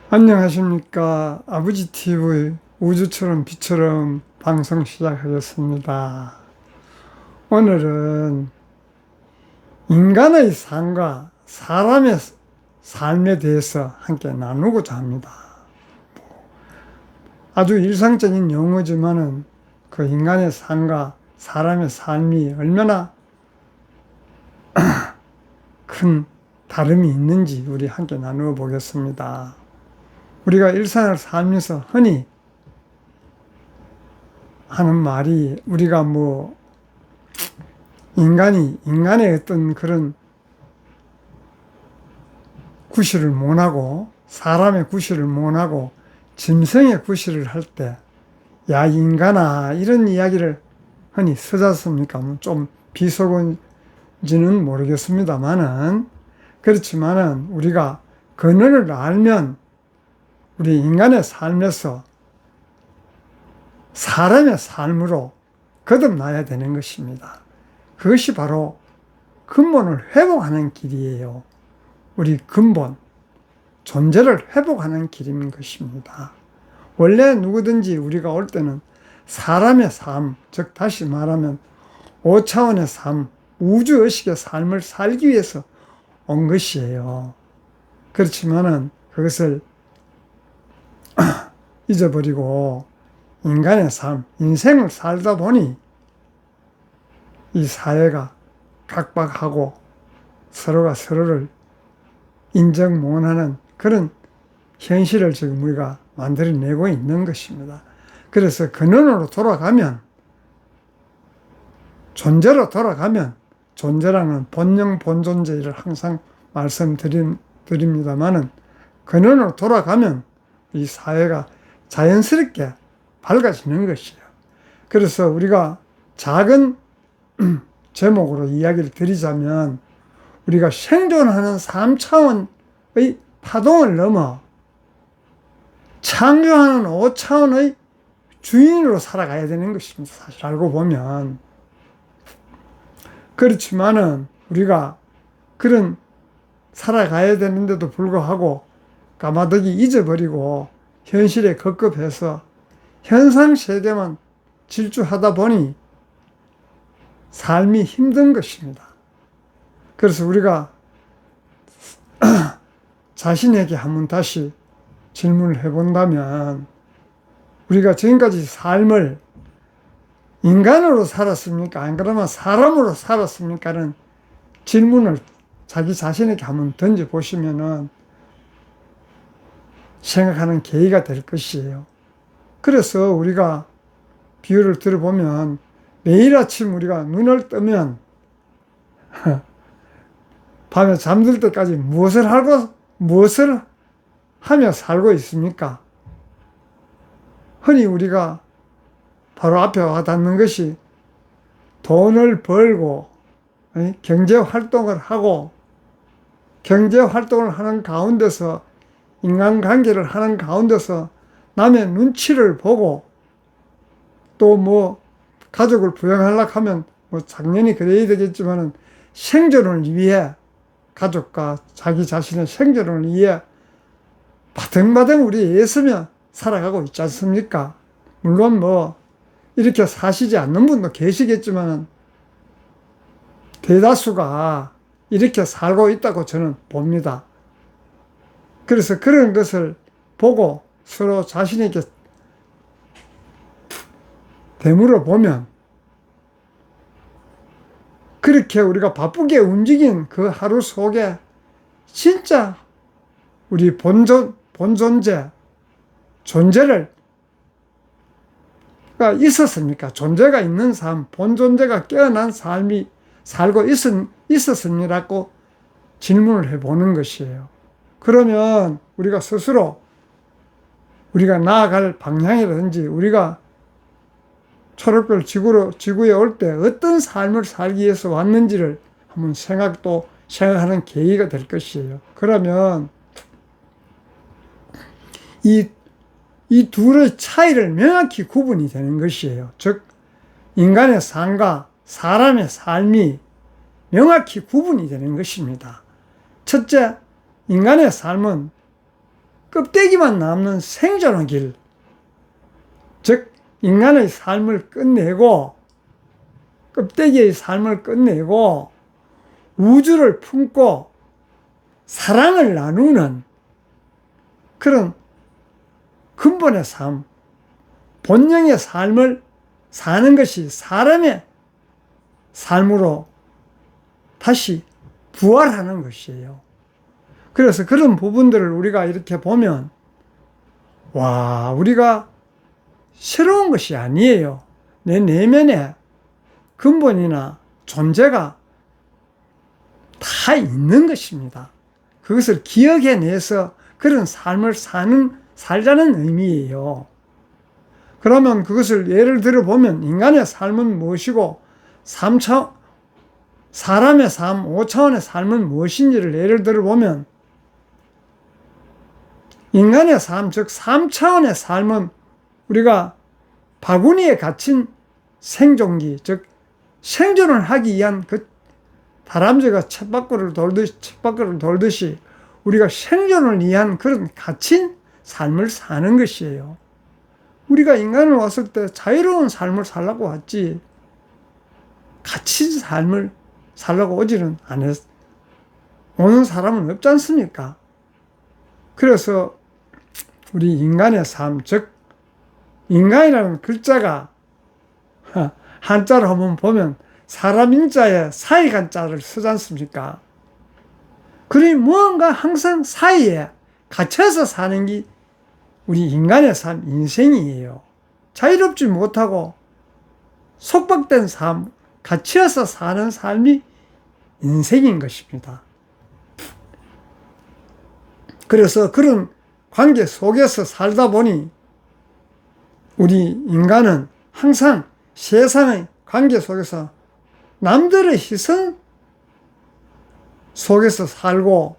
안녕하십니까. 아버지 TV 우주처럼 빛처럼 방송 시작하겠습니다. 오늘은 인간의 삶과 사람의 삶에 대해서 함께 나누고자 합니다. 아주 일상적인 용어지만은 그 인간의 삶과 사람의 삶이 얼마나 큰 다름이 있는지 우리 함께 나누어 보겠습니다. 우리가 일상을 살면서 흔히 하는 말이 우리가 인간의 어떤 그런 구실을 못하고 사람의 구실을 못하고 짐승의 구실을 할 때 야 인간아 이런 이야기를 흔히 쓰지 않습니까? 좀 비속어인지는 모르겠습니다만은 그렇지만은 우리가 근원을 알면 우리 인간의 삶에서 사람의 삶으로 거듭나야 되는 것입니다. 그것이 바로 근본을 회복하는 길이에요. 우리 근본, 존재를 회복하는 길인 것입니다. 원래 누구든지 우리가 올 때는 사람의 삶, 즉 다시 말하면 5차원의 삶, 우주의식의 삶을 살기 위해서 온 것이에요. 그렇지만은 그것을 잊어버리고 인간의 삶, 인생을 살다 보니 이 사회가 각박하고 서로가 서로를 인정 못하는 그런 현실을 지금 우리가 만들어내고 있는 것입니다. 그래서 근원으로 돌아가면, 존재로 돌아가면, 존재라는 본영, 본존재를 항상 말씀드립니다만은 근원으로 돌아가면 이 사회가 자연스럽게 밝아지는 것이에요. 그래서 우리가 작은 제목으로 이야기를 드리자면 우리가 생존하는 3차원의 파동을 넘어 창조하는 5차원의 주인으로 살아가야 되는 것입니다. 사실 알고 보면. 그렇지만은 우리가 그런 살아가야 되는데도 불구하고 까마득히 잊어버리고 현실에 급급해서 현상 세계만 질주하다 보니 삶이 힘든 것입니다. 그래서 우리가 자신에게 한번 다시 질문을 해본다면 우리가 지금까지 삶을 인간으로 살았습니까? 안 그러면 사람으로 살았습니까?는 질문을 자기 자신에게 한번 던져보시면은 생각하는 계기가 될 것이에요. 그래서 우리가 비유를 들어보면 매일 아침 우리가 눈을 뜨면 밤에 잠들 때까지 무엇을 하며 살고 있습니까? 흔히 우리가 바로 앞에 와닿는 것이 돈을 벌고 경제 활동을 하고 경제 활동을 하는 가운데서 인간관계를 하는 가운데서 남의 눈치를 보고 또 가족을 부양하려고 하면 당연히 그래야 되겠지만은 생존을 위해 가족과 자기 자신의 생존을 위해 바등바등 우리 애쓰며 살아가고 있지 않습니까? 물론 이렇게 사시지 않는 분도 계시겠지만은 대다수가 이렇게 살고 있다고 저는 봅니다. 그래서 그런 것을 보고 서로 자신에게 되물어 보면 그렇게 우리가 바쁘게 움직인 그 하루 속에 진짜 우리 본존재, 존재가 있었습니까? 존재가 있는 삶, 본존재가 깨어난 삶이 살고 있었습니다라고 질문을 해보는 것이에요. 그러면 우리가 스스로 우리가 나아갈 방향이라든지 우리가 초록별 지구에 올 때 어떤 삶을 살기 위해서 왔는지를 한번 생각하는 계기가 될 것이에요. 그러면 이 둘의 차이를 명확히 구분이 되는 것이에요. 즉, 인간의 삶과 사람의 삶이 명확히 구분이 되는 것입니다. 첫째, 인간의 삶은 껍데기만 남는 생존의 길, 즉 인간의 삶을 끝내고 껍데기의 삶을 끝내고 우주를 품고 사랑을 나누는 그런 근본의 삶, 본능의 삶을 사는 것이 사람의 삶으로 다시 부활하는 것이에요. 그래서 그런 부분들을 우리가 이렇게 보면, 와, 우리가 새로운 것이 아니에요. 내 내면에 근본이나 존재가 다 있는 것입니다. 그것을 기억해내서 그런 삶을 살자는 의미예요. 그러면 그것을 예를 들어보면 인간의 삶은 무엇이고 사람의 삶, 5차원의 삶은 무엇인지를 예를 들어보면 인간의 삶, 즉 3차원의 삶은 우리가 바구니에 갇힌 생존기, 즉 생존을 하기 위한 그 다람쥐가 쳇바퀴를 돌듯이 우리가 생존을 위한 그런 갇힌 삶을 사는 것이에요. 우리가 인간을 왔을 때 자유로운 삶을 살라고 왔지 갇힌 삶을 살라고 오지는 오는 사람은 없지 않습니까? 그래서 우리 인간의 삶, 즉 인간이라는 글자가 한자로 한번 보면 사람 인자에 사이 간자를 쓰지 않습니까? 그러니 무언가 항상 사이에 갇혀서 사는 게 우리 인간의 삶, 인생이에요. 자유롭지 못하고 속박된 삶, 갇혀서 사는 삶이 인생인 것입니다. 그래서 그런 관계 속에서 살다 보니 우리 인간은 항상 세상의 관계 속에서 남들의 시선 속에서 살고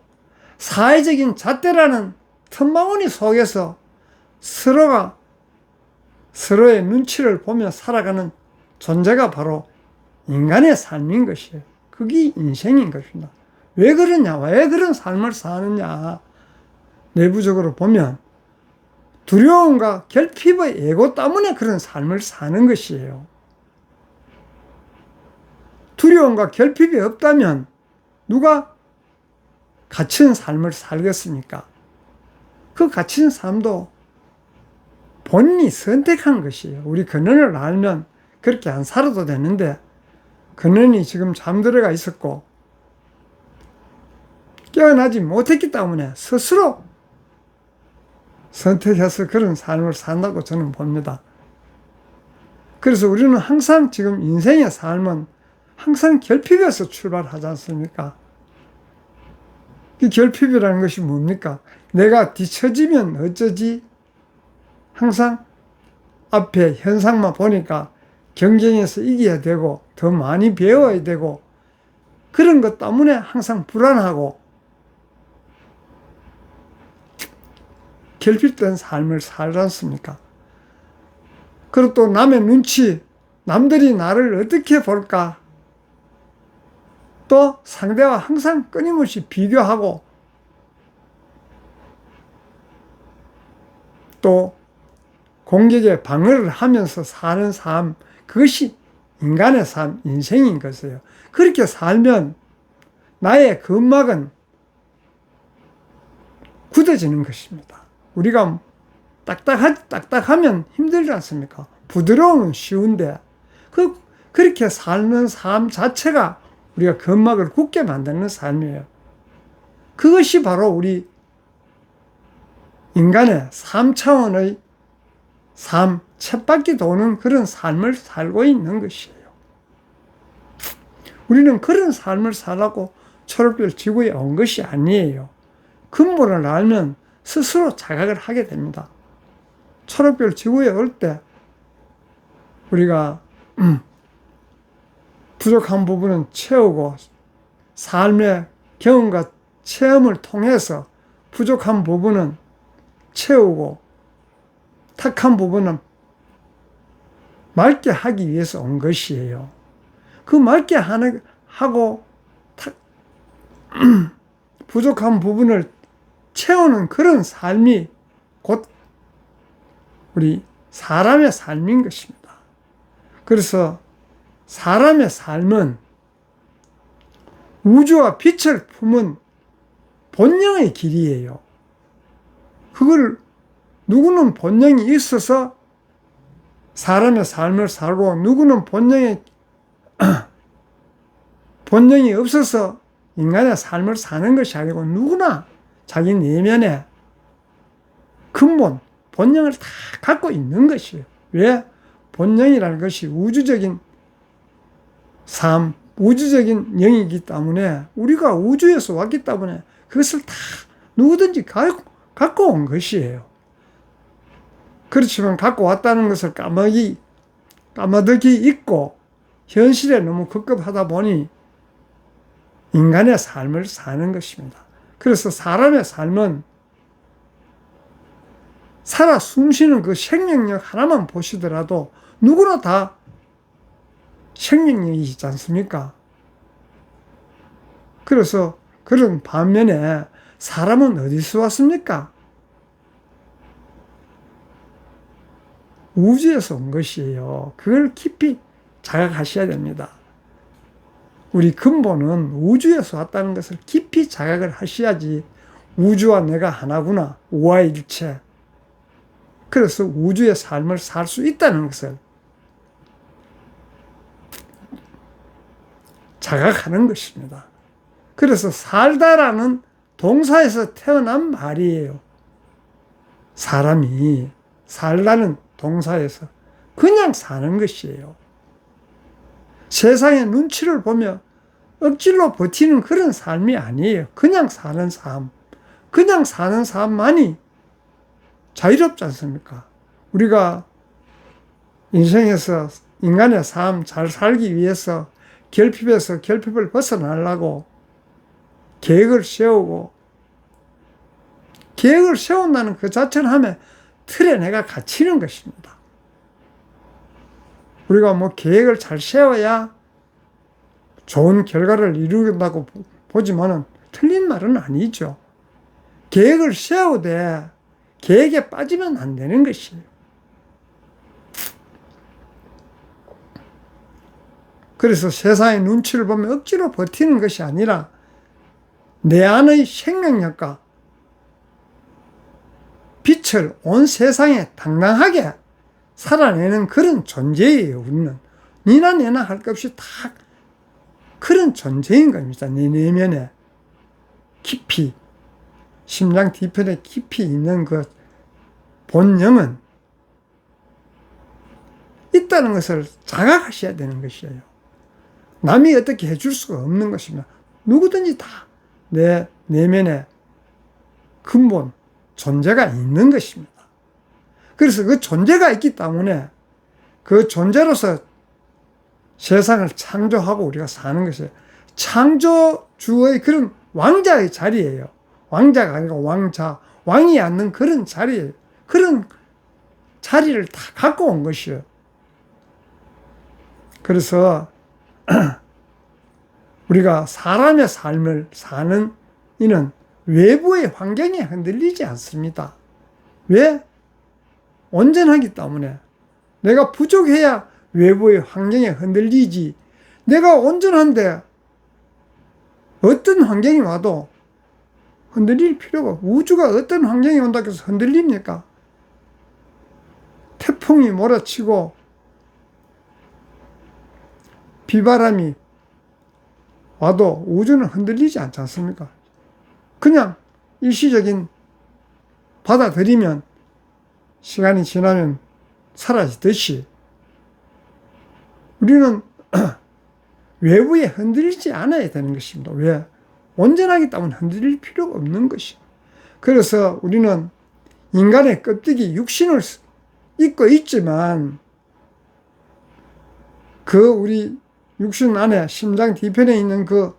사회적인 잣대라는 틈바구니 속에서 서로가 서로의 눈치를 보며 살아가는 존재가 바로 인간의 삶인 것이에요. 그게 인생인 것입니다. 왜 그러냐? 왜 그런 삶을 사느냐? 내부적으로 보면 두려움과 결핍의 애고 때문에 그런 삶을 사는 것이에요. 두려움과 결핍이 없다면 누가 갇힌 삶을 살겠습니까? 그 갇힌 삶도 본인이 선택한 것이에요. 우리 근원을 알면 그렇게 안 살아도 되는데 근원이 지금 잠들어가 있었고 깨어나지 못했기 때문에 스스로 선택해서 그런 삶을 산다고 저는 봅니다. 그래서 우리는 항상 지금 인생의 삶은 항상 결핍에서 출발하지 않습니까? 이 결핍이라는 것이 뭡니까? 내가 뒤처지면 어쩌지? 항상 앞에 현상만 보니까 경쟁에서 이겨야 되고 더 많이 배워야 되고 그런 것 때문에 항상 불안하고 결핍된 삶을 살지 않습니까? 그리고 또 남의 눈치, 남들이 나를 어떻게 볼까? 또 상대와 항상 끊임없이 비교하고 또 공격에 방어를 하면서 사는 삶, 그것이 인간의 삶, 인생인 것이에요. 그렇게 살면 나의 근막은 굳어지는 것입니다. 우리가 딱딱하면 힘들지 않습니까? 부드러우면 쉬운데 그렇게 사는 삶 자체가 우리가 근막을 굳게 만드는 삶이에요. 그것이 바로 우리 인간의 3차원의 삶, 쳇바퀴 도는 그런 삶을 살고 있는 것이에요. 우리는 그런 삶을 살라고 초록별 지구에 온 것이 아니에요. 근본을 알면 스스로 자각을 하게 됩니다. 초록별 지구에 올 때 우리가 부족한 부분은 채우고 삶의 경험과 체험을 통해서 부족한 부분은 채우고 탁한 부분은 맑게 하기 위해서 온 것이에요. 그 맑게 하고 부족한 부분을 채우는 그런 삶이 곧 우리 사람의 삶인 것입니다. 그래서 사람의 삶은 우주와 빛을 품은 본능의 길이에요. 그걸 누구는 본능이 있어서 사람의 삶을 살고 누구는 본능이 없어서 인간의 삶을 사는 것이 아니고 누구나 자기 내면에 근본, 본능을 다 갖고 있는 것이에요. 왜? 본능이라는 것이 우주적인 삶, 우주적인 영이기 때문에 우리가 우주에서 왔기 때문에 그것을 다 누구든지 갖고 온 것이에요. 그렇지만 갖고 왔다는 것을 까마득히 잊고 현실에 너무 급급하다 보니 인간의 삶을 사는 것입니다. 그래서 사람의 삶은 살아 숨쉬는 그 생명력 하나만 보시더라도 누구나 다 생명력이 있지 않습니까? 그래서 그런 반면에 사람은 어디서 왔습니까? 우주에서 온 것이에요. 그걸 깊이 자각하셔야 됩니다. 우리 근본은 우주에서 왔다는 것을 깊이 자각을 하셔야지 우주와 내가 하나구나, 우화일체. 그래서 우주의 삶을 살 수 있다는 것을 자각하는 것입니다. 그래서 살다라는 동사에서 태어난 말이에요. 사람이 살다는 동사에서 그냥 사는 것이에요. 세상의 눈치를 보며 억지로 버티는 그런 삶이 아니에요. 그냥 사는 삶. 그냥 사는 삶만이 자유롭지 않습니까? 우리가 인생에서 인간의 삶 잘 살기 위해서 결핍을 벗어나려고 계획을 세우고 계획을 세운다는 그 자체는 하면 틀에 내가 갇히는 것입니다. 우리가 뭐 계획을 잘 세워야 좋은 결과를 이루는다고 보지만은 틀린 말은 아니죠. 계획을 세우되 계획에 빠지면 안 되는 것이에요. 그래서 세상의 눈치를 보면 억지로 버티는 것이 아니라 내 안의 생명력과 빛을 온 세상에 당당하게 살아내는 그런 존재예요. 우리는 니나 내나 할 것 없이 다 그런 존재인 겁니다. 내 내면에 깊이 심장 뒤편에 깊이 있는 그 본능은 있다는 것을 자각하셔야 되는 것이에요. 남이 어떻게 해줄 수가 없는 것입니다. 누구든지 다 내 내면에 근본 존재가 있는 것입니다. 그래서 그 존재가 있기 때문에 그 존재로서 세상을 창조하고 우리가 사는 것이에요. 창조주의 그런 왕자의 자리예요. 왕자가 아니고 왕자, 왕이 앉는 그런 자리예요. 그런 자리를 다 갖고 온 것이에요. 그래서 우리가 사람의 삶을 사는 이는 외부의 환경에 흔들리지 않습니다. 왜? 온전하기 때문에. 내가 부족해야 외부의 환경에 흔들리지. 내가 온전한데 어떤 환경이 와도 흔들릴 필요가 없고, 우주가 어떤 환경이 온다고 해서 흔들립니까? 태풍이 몰아치고 비바람이 와도 우주는 흔들리지 않지 않습니까? 그냥 일시적인 받아들이면 시간이 지나면 사라지듯이 우리는 외부에 흔들리지 않아야 되는 것입니다. 왜? 온전하기 때문에 흔들릴 필요가 없는 것입니다. 그래서 우리는 인간의 껍데기 육신을 입고 있지만 그 우리 육신 안에 심장 뒤편에 있는 그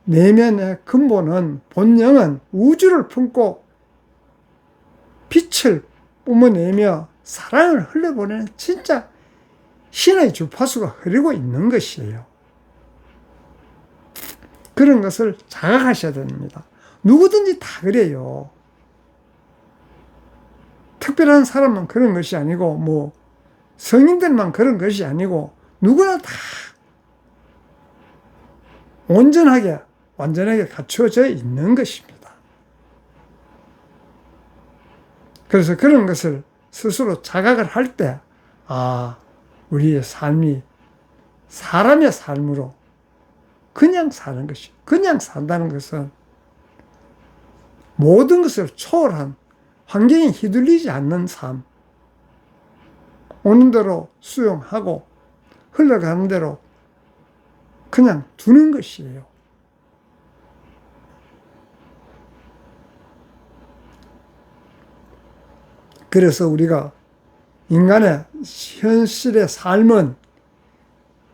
내면의 근본은 본능은 우주를 품고 빛을 뿜어내며 사랑을 흘려보내는 진짜 신의 주파수가 흐르고 있는 것이에요. 그런 것을 자각하셔야 됩니다. 누구든지 다 그래요. 특별한 사람만 그런 것이 아니고 뭐 성인들만 그런 것이 아니고 누구나 다 온전하게 완전하게 갖추어져 있는 것입니다. 그래서 그런 것을 스스로 자각을 할 때, 아, 우리의 삶이 사람의 삶으로 그냥 사는 것이, 그냥 산다는 것은 모든 것을 초월한 환경에 휘둘리지 않는 삶, 오는 대로 수용하고 흘러가는 대로 그냥 두는 것이에요. 그래서 우리가 인간의 현실의 삶은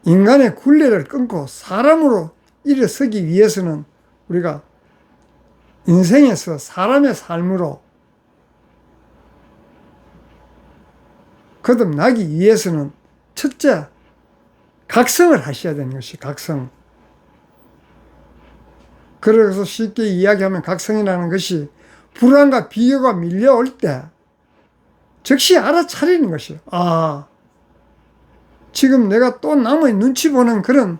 인간의 굴레를 끊고 사람으로 일어서기 위해서는 우리가 인생에서 사람의 삶으로 거듭나기 위해서는 첫째, 각성을 하셔야 되는 것이 각성. 그래서 쉽게 이야기하면 각성이라는 것이 불안과 비교가 밀려올 때 즉시 알아차리는 것이에요. 아, 지금 내가 또 남의 눈치 보는 그런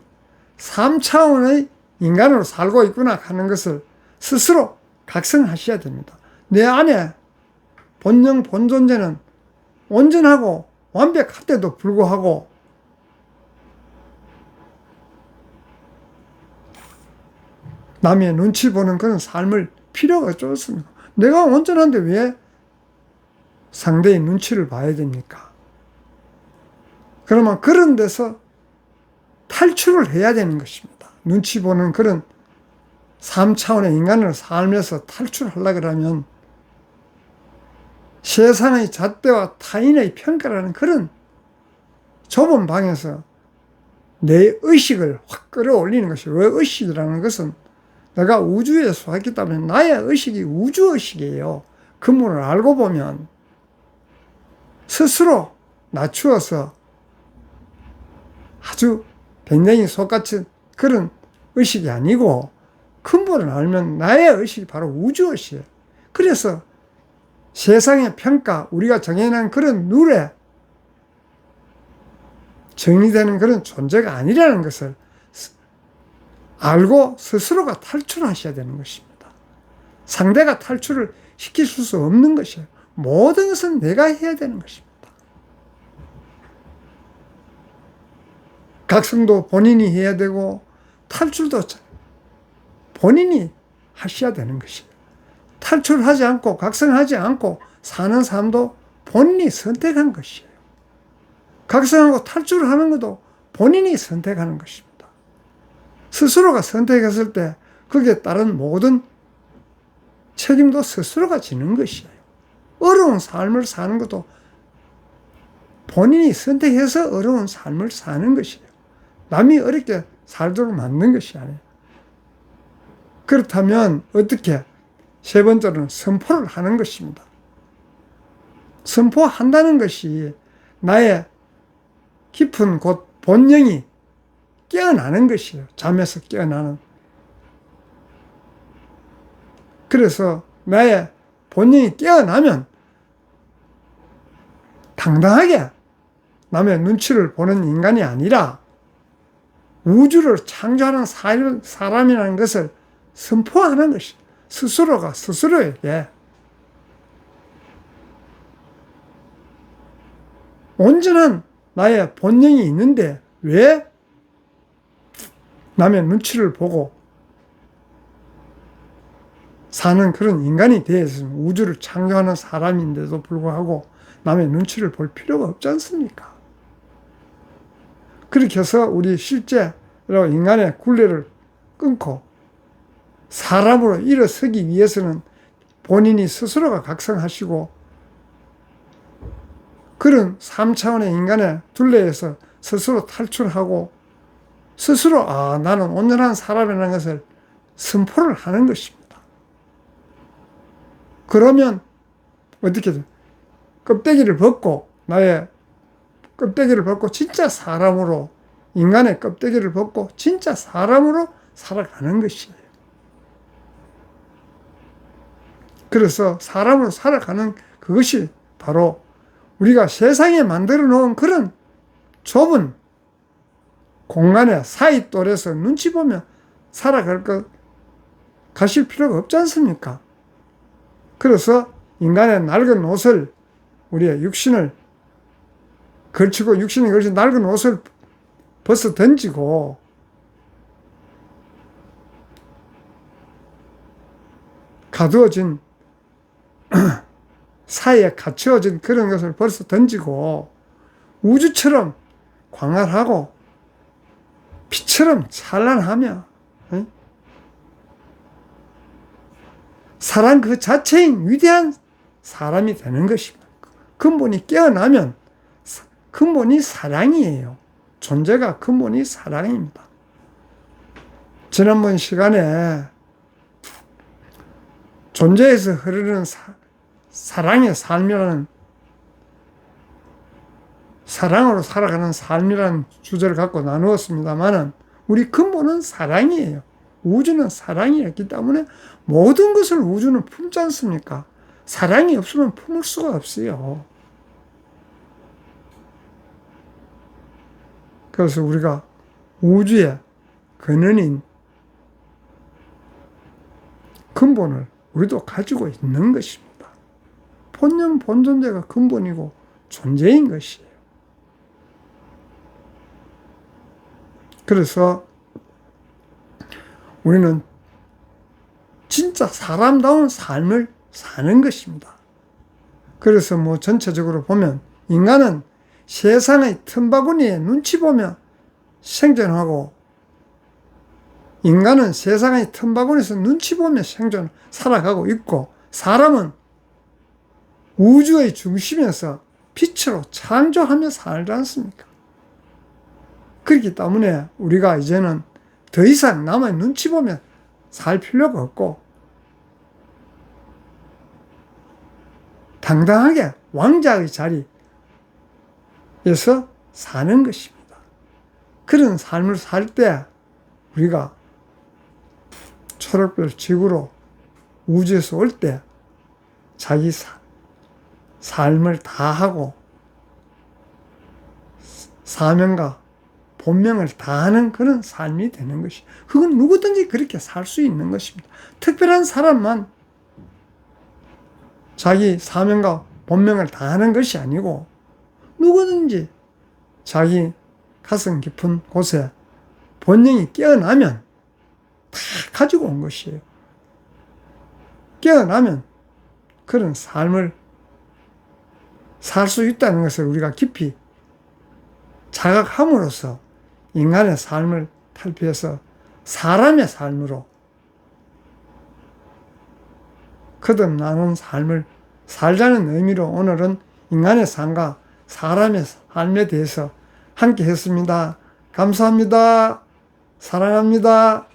3차원의 인간으로 살고 있구나 하는 것을 스스로 각성하셔야 됩니다. 내 안에 본영, 본존재는 온전하고 완벽할 때도 불구하고 남의 눈치 보는 그런 삶을 필요가 없습니다. 내가 온전한데 왜 상대의 눈치를 봐야 됩니까? 그러면 그런 데서 탈출을 해야 되는 것입니다. 눈치 보는 그런 3차원의 인간으로 살면서 탈출하려고 그러면 세상의 잣대와 타인의 평가라는 그런 좁은 방에서 내 의식을 확 끌어올리는 것이, 왜 의식이라는 것은 내가 우주에서 왔기 때문에 나의 의식이 우주의식이에요. 근본을 알고 보면 스스로 낮추어서 아주 굉장히 속같은 그런 의식이 아니고 근본을 알면 나의 의식이 바로 우주의식이에요. 그래서 세상의 평가, 우리가 정해놓은 그런 룰에 정의되는 그런 존재가 아니라는 것을 알고 스스로가 탈출하셔야 되는 것입니다. 상대가 탈출을 시킬 수 없는 것이에요. 모든 것은 내가 해야 되는 것입니다. 각성도 본인이 해야 되고 탈출도 본인이 하셔야 되는 것이에요. 탈출하지 않고 각성하지 않고 사는 삶도 본인이 선택한 것이에요. 각성하고 탈출하는 것도 본인이 선택하는 것입니다. 스스로가 선택했을 때 거기에 따른 모든 책임도 스스로가 지는 것이에요. 어려운 삶을 사는 것도 본인이 선택해서 어려운 삶을 사는 것이에요. 남이 어렵게 살도록 만든 것이 아니에요. 그렇다면 어떻게? 세 번째로는 선포를 하는 것입니다. 선포한다는 것이 나의 깊은 곳 본능이 깨어나는 것이에요. 잠에서 깨어나는. 그래서 나의 본능이 깨어나면 당당하게 남의 눈치를 보는 인간이 아니라 우주를 창조하는 사람이라는 것을 선포하는 것이 스스로가 스스로에게 온전한 나의 본능이 있는데 왜 남의 눈치를 보고 사는 그런 인간이 되어서 우주를 창조하는 사람인데도 불구하고 남의 눈치를 볼 필요가 없지 않습니까? 그렇게 해서 우리 실제로 인간의 굴레를 끊고 사람으로 일어서기 위해서는 본인이 스스로가 각성하시고 그런 3차원의 인간의 둘레에서 스스로 탈출하고 스스로 나는 온전한 사람이라는 것을 선포를 하는 것입니다. 그러면 어떻게 돼? 껍데기를 벗고 나의 껍데기를 벗고 진짜 사람으로 인간의 껍데기를 벗고 진짜 사람으로 살아가는 것이에요. 그래서 사람으로 살아가는 그것이 바로 우리가 세상에 만들어 놓은 그런 좁은 공간에 사이 똘에서 눈치 보며 가실 필요가 없지 않습니까? 그래서 인간의 낡은 옷을, 우리의 육신이 걸친 낡은 옷을 벗어 던지고 가두어진 사이에 갇혀진 그런 것을 벌써 던지고 우주처럼 광활하고 빛처럼 찬란하며 사랑 그 자체인 위대한 사람이 되는 것입니다. 근본이 깨어나면 근본이 사랑이에요. 존재가 근본이 사랑입니다. 지난번 시간에 존재에서 흐르는 사랑의 삶이라는, 사랑으로 살아가는 삶이라는 주제를 갖고 나누었습니다만은 우리 근본은 사랑이에요. 우주는 사랑이었기 때문에 모든 것을 우주는 품지 않습니까? 사랑이 없으면 품을 수가 없어요. 그래서 우리가 우주의 근원인 근본을 우리도 가지고 있는 것입니다. 본연 본존재가 근본이고 존재인 것이에요. 그래서 우리는 진짜 사람다운 삶을 사는 것입니다. 그래서 전체적으로 보면 인간은 세상의 틈바구니에 눈치 보며 생존하고, 인간은 세상의 틈바구니에서 눈치 보며 살아가고 있고, 사람은 우주의 중심에서 빛으로 창조하며 살지 않습니까? 그렇기 때문에 우리가 이제는 더 이상 남의 눈치 보며 살 필요가 없고 당당하게 왕자의 자리에서 사는 것입니다. 그런 삶을 살 때 우리가 초록별 지구로 우주에서 올 때 자기 삶을 다하고 사명과 본명을 다하는 그런 삶이 되는 것이, 그건 누구든지 그렇게 살 수 있는 것입니다. 특별한 사람만 자기 사명과 본명을 다하는 것이 아니고 누구든지 자기 가슴 깊은 곳에 본능이 깨어나면 다 가지고 온 것이에요. 깨어나면 그런 삶을 살 수 있다는 것을 우리가 깊이 자각함으로써 인간의 삶을 탈피해서 사람의 삶으로 거듭나는 삶을 살자는 의미로 오늘은 인간의 삶과 사람의 삶에 대해서 함께 했습니다. 감사합니다. 사랑합니다.